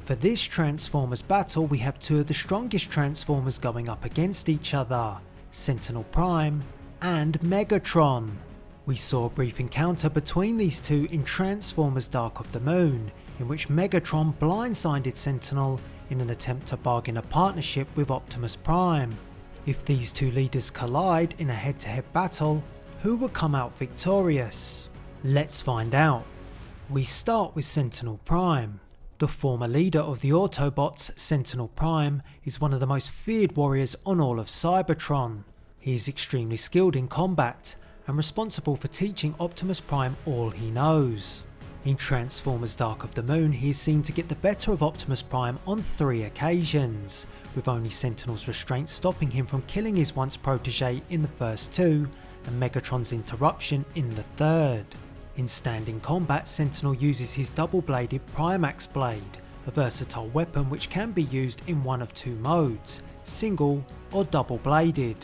For this Transformers battle, we have two of the strongest Transformers going up against each other, Sentinel Prime and Megatron. We saw a brief encounter between these two in Transformers Dark of the Moon, in which Megatron blindsided Sentinel in an attempt to bargain a partnership with Optimus Prime. If these two leaders collide in a head-to-head battle, who will come out victorious? Let's find out. We start with Sentinel Prime. The former leader of the Autobots, Sentinel Prime, is one of the most feared warriors on all of Cybertron. He is extremely skilled in combat and responsible for teaching Optimus Prime all he knows. In Transformers Dark of the Moon, he is seen to get the better of Optimus Prime on 3 occasions, with only Sentinel's restraint stopping him from killing his once protege in the first 2, and Megatron's interruption in the 3rd. In standing combat, Sentinel uses his double-bladed Primax blade, a versatile weapon which can be used in one of 2 modes, single or double-bladed.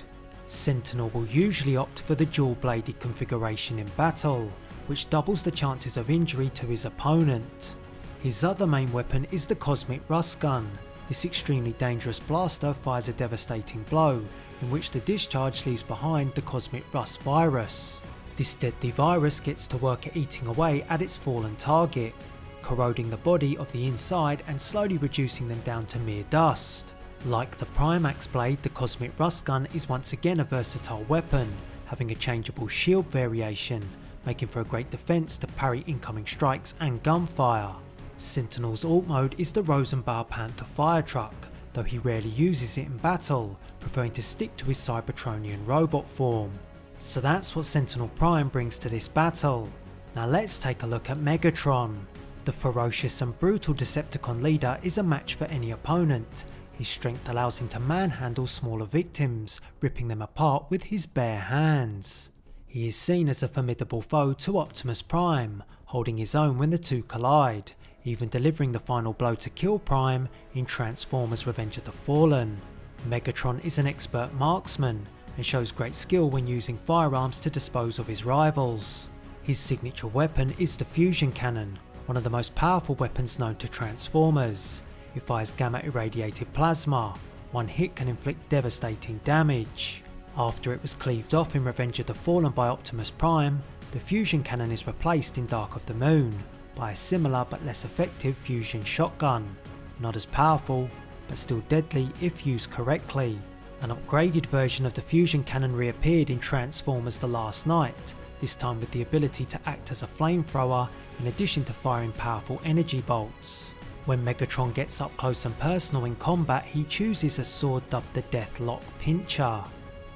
Sentinel will usually opt for the dual-bladed configuration in battle, which doubles the chances of injury to his opponent. His other main weapon is the Cosmic Rust Gun. This extremely dangerous blaster fires a devastating blow, in which the discharge leaves behind the Cosmic Rust virus. This deadly virus gets to work at eating away at its fallen target, corroding the body of the inside and slowly reducing them down to mere dust. Like the Primax blade, the Cosmic Rust Gun is once again a versatile weapon, having a changeable shield variation, making for a great defense to parry incoming strikes and gunfire. Sentinel's alt mode is the Rosenbauer Panther fire truck, though he rarely uses it in battle, preferring to stick to his Cybertronian robot form. So that's what Sentinel Prime brings to this battle. Now let's take a look at Megatron. The ferocious and brutal Decepticon leader is a match for any opponent. His strength allows him to manhandle smaller victims, ripping them apart with his bare hands. He is seen as a formidable foe to Optimus Prime, holding his own when the two collide, even delivering the final blow to kill Prime in Transformers Revenge of the Fallen. Megatron is an expert marksman, and shows great skill when using firearms to dispose of his rivals. His signature weapon is the Fusion Cannon, one of the most powerful weapons known to Transformers. It fires gamma irradiated plasma. One hit can inflict devastating damage. After it was cleaved off in Revenge of the Fallen by Optimus Prime, the Fusion Cannon is replaced in Dark of the Moon by a similar but less effective fusion shotgun. Not as powerful, but still deadly if used correctly. An upgraded version of the Fusion Cannon reappeared in Transformers The Last Knight, this time with the ability to act as a flamethrower in addition to firing powerful energy bolts. When Megatron gets up close and personal in combat, he chooses a sword dubbed the Deathlock Pincher.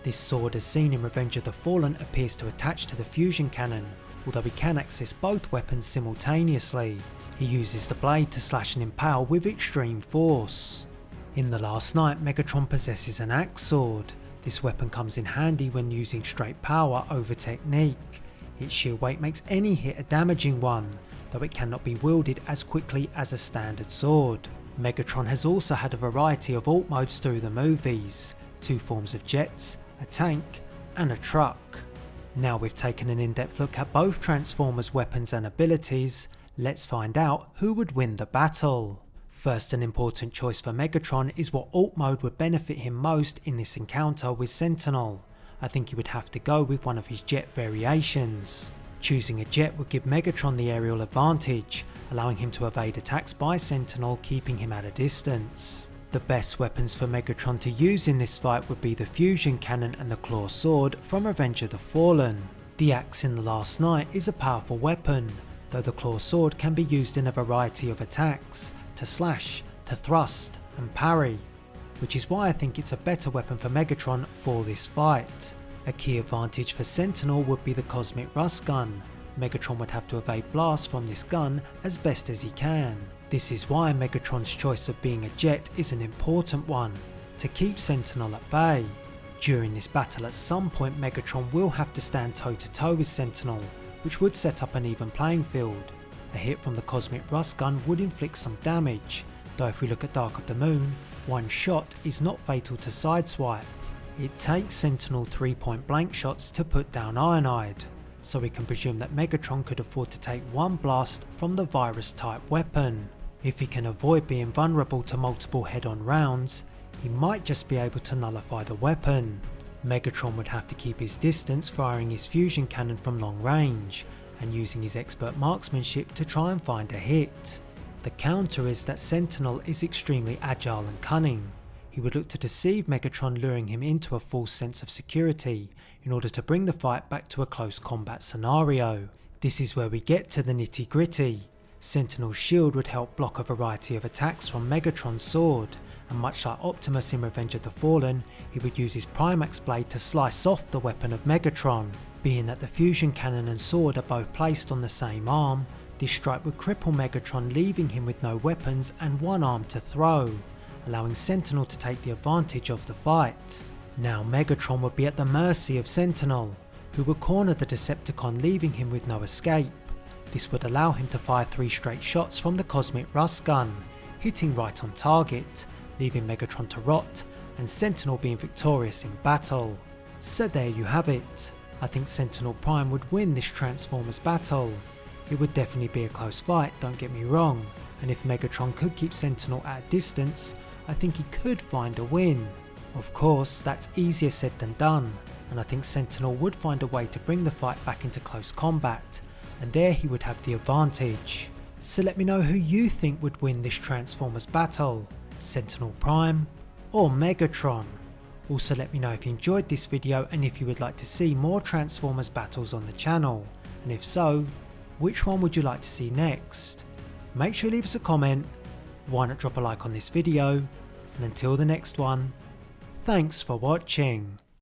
This sword, as seen in Revenge of the Fallen, appears to attach to the Fusion Cannon, although he can access both weapons simultaneously. He uses the blade to slash and impale with extreme force. In The Last Knight, Megatron possesses an axe sword. This weapon comes in handy when using straight power over technique. Its sheer weight makes any hit a damaging one, though it cannot be wielded as quickly as a standard sword. Megatron has also had a variety of alt modes through the movies, 2 forms of jets, a tank, and a truck. Now we've taken an in-depth look at both Transformers' weapons and abilities, let's find out who would win the battle. First, an important choice for Megatron is what alt mode would benefit him most in this encounter with Sentinel. I think he would have to go with one of his jet variations. Choosing a jet would give Megatron the aerial advantage, allowing him to evade attacks by Sentinel, keeping him at a distance. The best weapons for Megatron to use in this fight would be the Fusion Cannon and the Claw Sword from Revenge of the Fallen. The axe in The Last Knight is a powerful weapon, though the Claw Sword can be used in a variety of attacks, to slash, to thrust, and parry, which is why I think it's a better weapon for Megatron for this fight. A key advantage for Sentinel would be the Cosmic Rust Gun. Megatron would have to evade blasts from this gun as best as he can. This is why Megatron's choice of being a jet is an important one, to keep Sentinel at bay. During this battle, at some point Megatron will have to stand toe to toe with Sentinel, which would set up an even playing field. A hit from the Cosmic Rust Gun would inflict some damage, though if we look at Dark of the Moon, one shot is not fatal to Sideswipe. It takes Sentinel 3 point blank shots to put down Ironhide, so we can presume that Megatron could afford to take one blast from the virus type weapon. If he can avoid being vulnerable to multiple head-on rounds, he might just be able to nullify the weapon. Megatron would have to keep his distance, firing his fusion cannon from long range, and using his expert marksmanship to try and find a hit. The counter is that Sentinel is extremely agile and cunning. He would look to deceive Megatron, luring him into a false sense of security in order to bring the fight back to a close combat scenario. This is where we get to the nitty gritty. Sentinel's shield would help block a variety of attacks from Megatron's sword, and much like Optimus in Revenge of the Fallen, he would use his Primax blade to slice off the weapon of Megatron. Being that the fusion cannon and sword are both placed on the same arm, this strike would cripple Megatron, leaving him with no weapons and one arm to throw, allowing Sentinel to take the advantage of the fight. Now Megatron would be at the mercy of Sentinel, who would corner the Decepticon, leaving him with no escape. This would allow him to fire 3 straight shots from the Cosmic Rust Gun, hitting right on target, leaving Megatron to rot and Sentinel being victorious in battle. So there you have it. I think Sentinel Prime would win this Transformers battle. It would definitely be a close fight, don't get me wrong, and if Megatron could keep Sentinel at a distance, I think he could find a win. Of course, that's easier said than done, and I think Sentinel would find a way to bring the fight back into close combat, and there he would have the advantage. So let me know who you think would win this Transformers battle, Sentinel Prime or Megatron. Also let me know if you enjoyed this video and if you would like to see more Transformers battles on the channel, and if so, which one would you like to see next? Make sure you leave us a comment, why not drop a like on this video, and until the next one, thanks for watching.